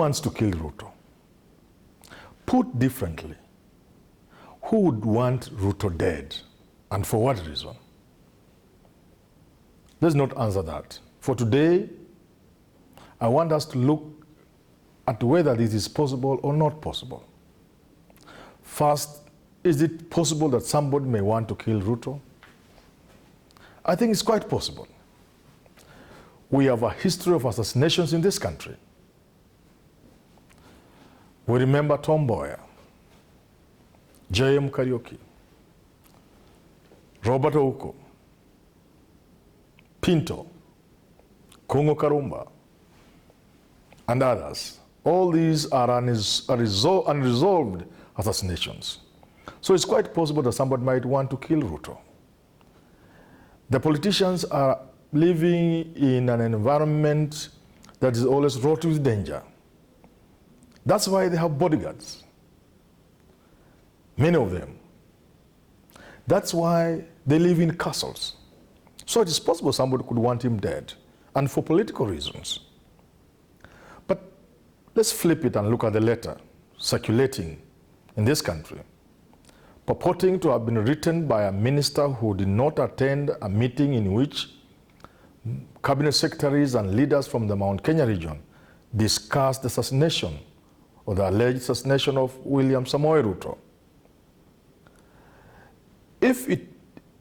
wants to kill Ruto? Put differently, who would want Ruto dead and for what reason? Let's not answer that. For today, I want us to look at whether this is possible or not possible. First, is it possible that somebody may want to kill Ruto? I think it's quite possible. We have a history of assassinations in this country. We remember Tom Mboya, J.M. Kariuki, Robert Ouko, Pinto, Kongo Karumba, and others. All these are unresolved assassinations. So it's quite possible that somebody might want to kill Ruto. The politicians are living in an environment that is always fraught with danger. That's why they have bodyguards, many of them. That's why they live in castles. So it is possible somebody could want him dead, and for political reasons. But let's flip it and look at the letter circulating in this country, purporting to have been written by a minister who did not attend a meeting in which cabinet secretaries and leaders from the Mount Kenya region discussed the assassination or the alleged assassination of William Samoei Ruto. If it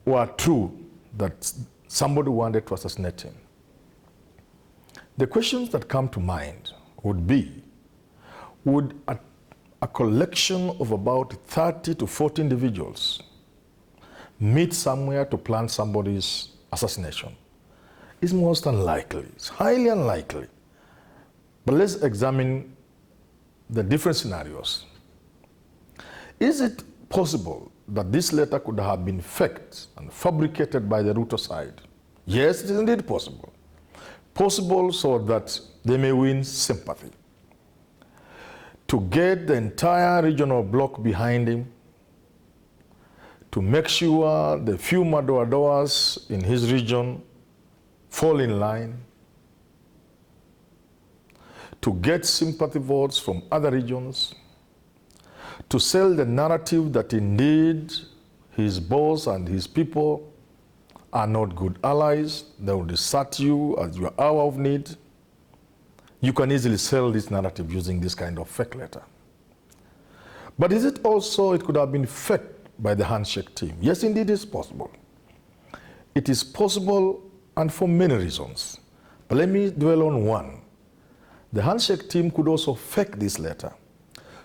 were true that somebody wanted to assassinate him, the questions that come to mind would be, would a collection of about 30 to 40 individuals meet somewhere to plan somebody's assassination? It's most unlikely. It's highly unlikely. But let's examine the different scenarios. Is it possible that this letter could have been faked and fabricated by the Ruto side? Yes, it is indeed possible. Possible so that they may win sympathy, to get the entire regional bloc behind him, to make sure the few madoadoas in his region fall in line, to get sympathy votes from other regions, to sell the narrative that indeed his boss and his people are not good allies, they will desert you at your hour of need. You can easily sell this narrative using this kind of fake letter. But is it also, it could have been faked by the handshake team? Yes, indeed, it's possible. It is possible, and for many reasons. But let me dwell on one. The handshake team could also fake this letter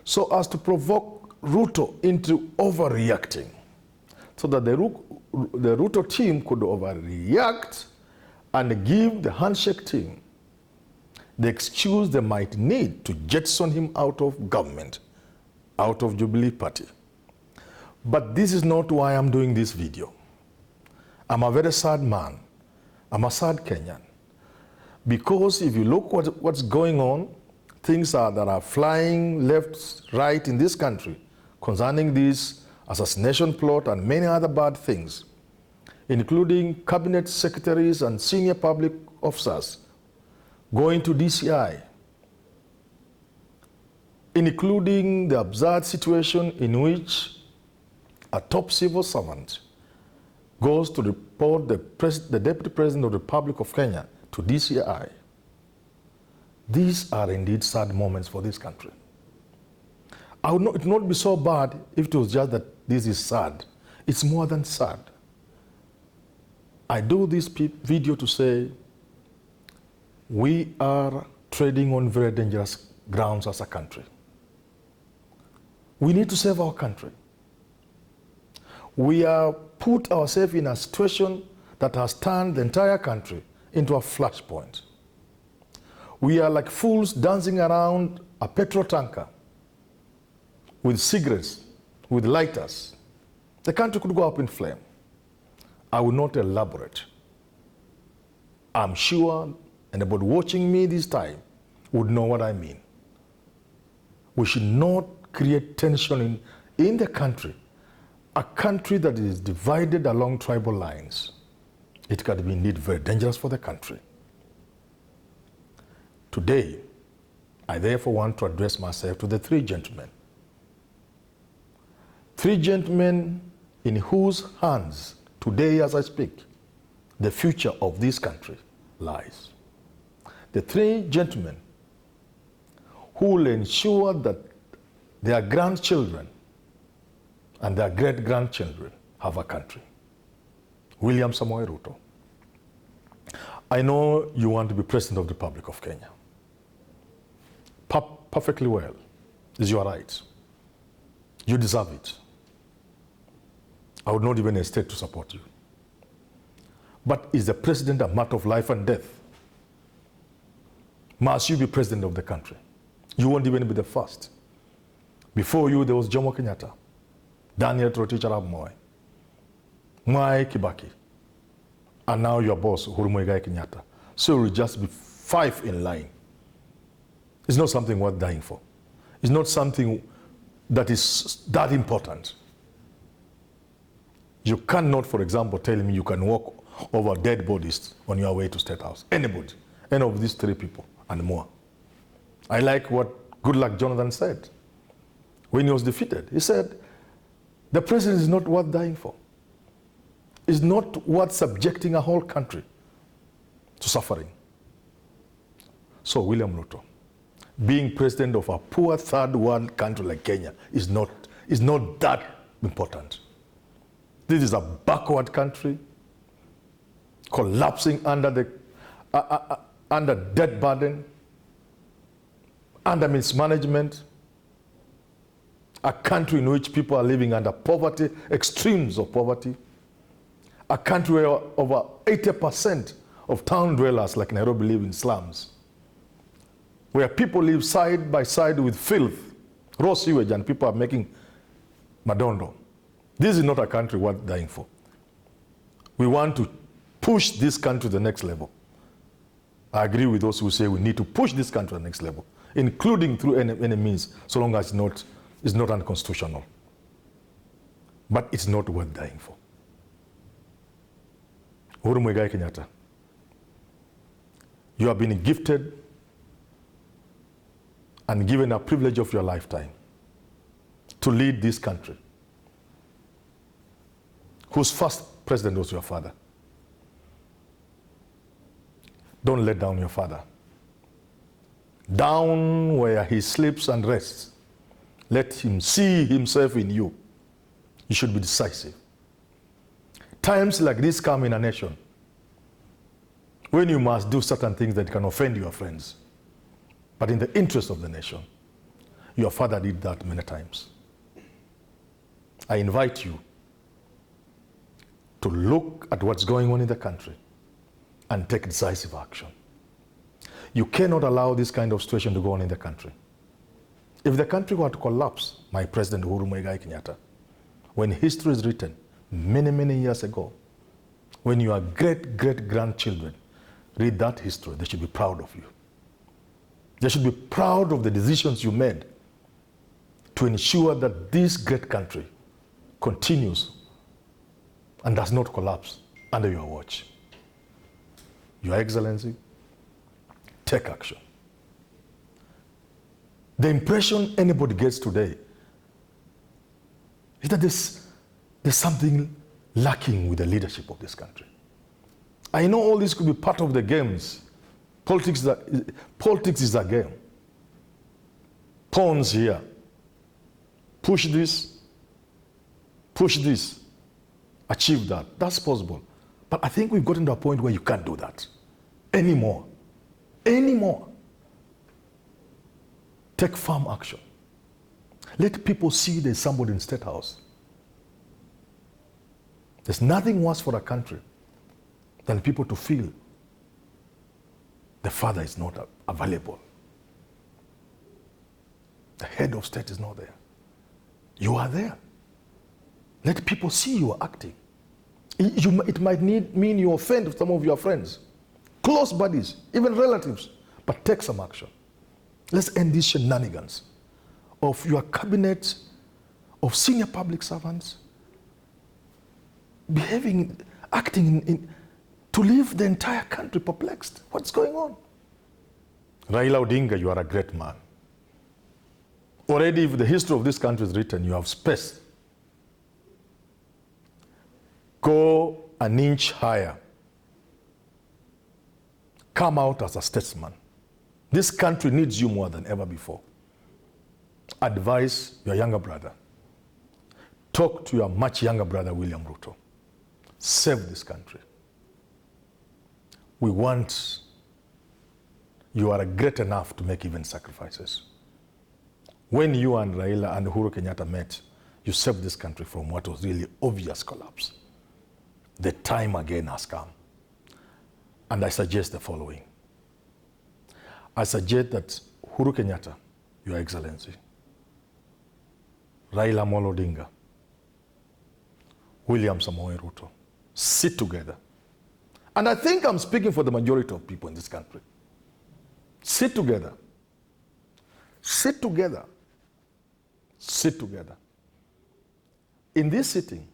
so as to provoke Ruto into overreacting, so that the Ruto team could overreact and give the handshake team the excuse they might need to jettison him out of government, out of Jubilee Party. But this is not why I'm doing this video. I'm a very sad man. I'm a sad Kenyan. Because if you look what's going on, things that are flying left, right in this country concerning this assassination plot and many other bad things, including cabinet secretaries and senior public officers going to DCI, including the absurd situation in which a top civil servant goes to report the Deputy President of the Republic of Kenya to DCI. These are indeed sad moments for this country. It would not be so bad if it was just that this is sad. It's more than sad. I do this video to say we are treading on very dangerous grounds as a country. We need to save our country. We have put ourselves in a situation that has turned the entire country into a flashpoint. We are like fools dancing around a petrol tanker with cigarettes, with lighters. The country could go up in flame. I will not elaborate. I'm sure anybody watching me this time would know what I mean. We should not create tension in the country, a country that is divided along tribal lines. It can be indeed very dangerous for the country. Today, I therefore want to address myself to the three gentlemen. Three gentlemen in whose hands today as I speak, the future of this country lies. The three gentlemen who will ensure that their grandchildren and their great-grandchildren have a country. William Samoei Ruto. I know you want to be President of the Republic of Kenya. Perfectly well. It's your right. You deserve it. I would not even hesitate to support you. But is the president a matter of life and death? Must you be president of the country? You won't even be the first. Before you, there was Jomo Kenyatta, Daniel Toroitich arap Moi, Mwai Kibaki, and now your boss, Uhuru Muigai Kenyatta. So it will just be 5 in line. It's not something worth dying for. It's not something that is that important. You cannot, for example, tell me you can walk over dead bodies on your way to State House. Anybody, any of these 3 people and more. I like what Goodluck Jonathan said when he was defeated. He said, the president is not worth dying for. It's not worth subjecting a whole country to suffering. So William Ruto, being president of a poor third world country like Kenya is not that important. This is a backward country collapsing under debt burden, under mismanagement, a country in which people are living under poverty, extremes of poverty, a country where over 80% of town dwellers like Nairobi live in slums, where people live side by side with filth, raw sewage, and people are making madondo. This is not a country worth dying for. We want to push this country to the next level. I agree with those who say we need to push this country to the next level, including through any means, so long as it's not unconstitutional. But it's not worth dying for. Uhuru Muigai Kenyatta, you have been gifted and given a privilege of your lifetime to lead this country, whose first president was your father. Don't let down your father. Down where he sleeps and rests, let him see himself in you. You should be decisive. Times like this come in a nation when you must do certain things that can offend your friends. But in the interest of the nation, your father did that many times. I invite you to look at what's going on in the country and take decisive action. You cannot allow this kind of situation to go on in the country. If the country were to collapse, my President Uhuru Muigai Kenyatta, when history is written many, many years ago, when your great-great-grandchildren read that history, they should be proud of you. They should be proud of the decisions you made to ensure that this great country continues and does not collapse under your watch. Your Excellency, take action. The impression anybody gets today is that there's something lacking with the leadership of this country. I know all this could be part of the games. Politics is a game. Pawns here. Push this, achieve that. That's possible. But I think we've gotten to a point where you can't do that anymore. Take firm action. Let people see there's somebody in State House. There's nothing worse for a country than people to feel the father is not available. The head of state is not there. You are there. Let people see you are acting. It might mean you offend some of your friends, close buddies, even relatives, but take some action. Let's end these shenanigans of your cabinet, of senior public servants, acting to leave the entire country perplexed. What's going on? Raila Odinga, you are a great man. Already, if the history of this country is written, you have space. Go an inch higher. Come out as a statesman. This country needs you more than ever before. Advise your younger brother. Talk to your much younger brother, William Ruto. Save this country. We want, you are great enough to make even sacrifices. When you and Raila and Uhuru Kenyatta met, you saved this country from what was really obvious collapse. The time again has come. And I suggest the following. I suggest that Uhuru Kenyatta, Your Excellency, Raila Amolo Odinga, William Samoei Ruto, sit together. And I think I'm speaking for the majority of people in this country. Sit together. Sit together. Sit together. In this sitting,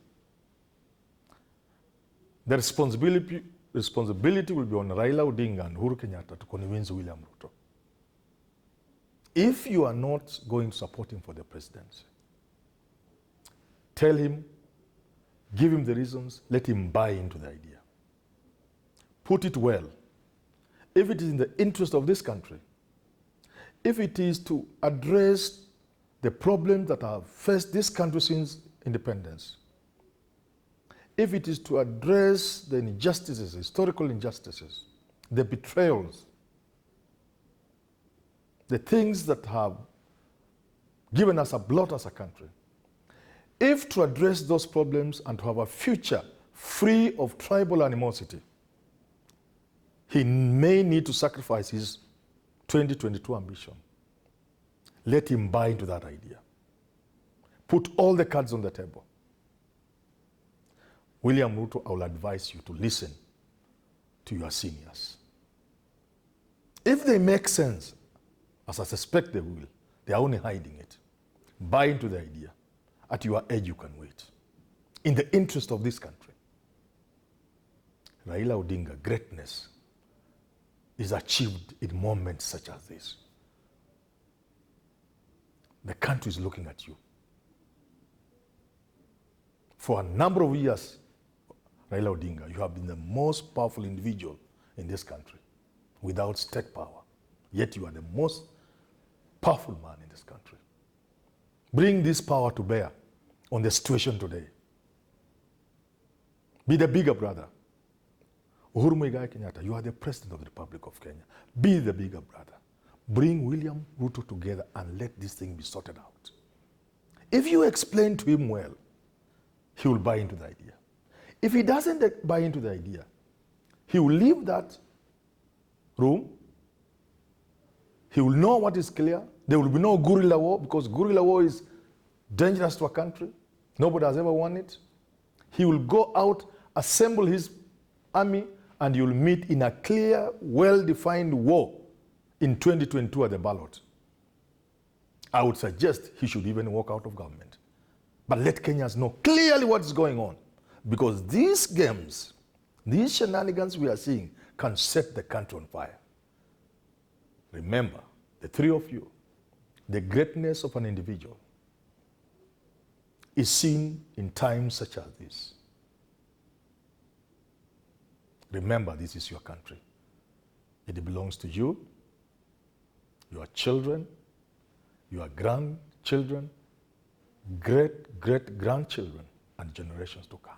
the responsibility will be on Raila Odinga and Uhuru Kenyatta to convince William Ruto. If you are not going to support him for the presidency, tell him, give him the reasons, let him buy into the idea. Put it well. If it is in the interest of this country, if it is to address the problems that have faced this country since independence, if it is to address the injustices, historical injustices, the betrayals, the things that have given us a blot as a country, if to address those problems and to have a future free of tribal animosity, he may need to sacrifice his 2022 ambition. Let him buy into that idea. Put all the cards on the table. William Ruto, I will advise you to listen to your seniors. If they make sense, as I suspect they will, they are only hiding it. Buy into the idea. At your age, you can wait. In the interest of this country. Raila Odinga, greatness is achieved in moments such as this. The country is looking at you. For a number of years, Raila Odinga, you have been the most powerful individual in this country without state power. Yet you are the most powerful man in this country. Bring this power to bear on the situation today. Be the bigger brother. Uhuru Muigai Kenyatta, you are the President of the Republic of Kenya. Be the bigger brother. Bring William Ruto together and let this thing be sorted out. If you explain to him well, he will buy into the idea. If he doesn't buy into the idea, he will leave that room. He will know what is clear. There will be no guerrilla war, because guerrilla war is dangerous to a country. Nobody has ever won it. He will go out, assemble his army, and you will meet in a clear, well-defined war in 2022 at the ballot. I would suggest he should even walk out of government. But let Kenyans know clearly what is going on. Because these games, these shenanigans we are seeing can set the country on fire. Remember, the three of you, the greatness of an individual is seen in times such as this. Remember, this is your country. It belongs to you, your children, your grandchildren, great-great-grandchildren, and generations to come.